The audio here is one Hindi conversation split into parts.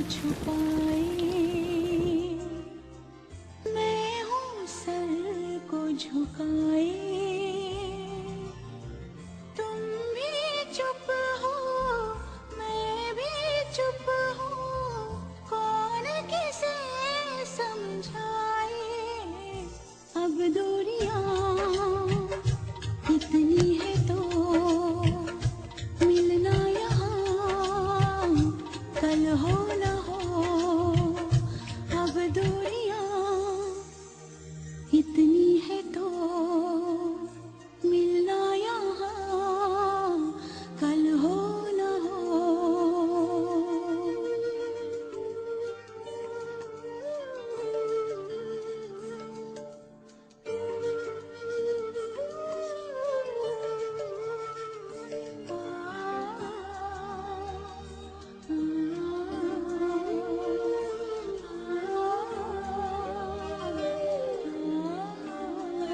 छुपाए, मैं हूँ सर को झुकाए। तुम भी चुप हो, मैं भी चुप हूँ, कौन किसे समझाए। अब दूरियां इतनी है तो मिलना यहाँ कल हो न हो। अब दूरियां इतनी है तो मिलना यहाँ कल हो न हो।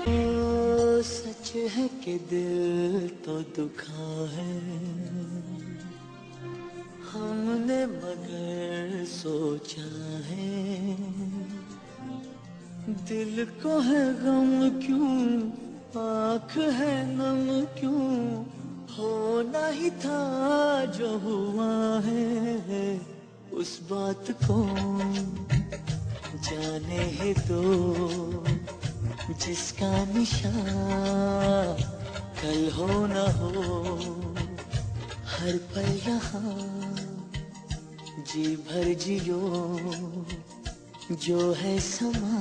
ओ सच है कि दिल तो दुखा है हमने मगर सोचा है। दिल को है गम क्यों, आँख है नम क्यों, होना ही था जो हुआ है। उस बात को जाने ही दो जिसका निशान कल हो न हो। हर पल यहाँ जी भर जियो, जो है समा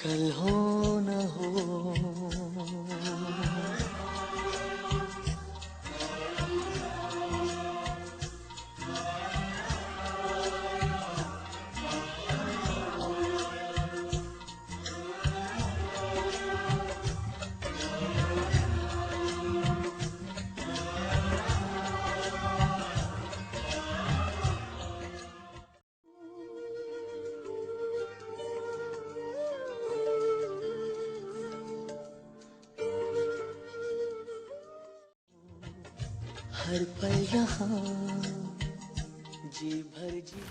कल हो न हो। हर पल यहाँ जी भर जी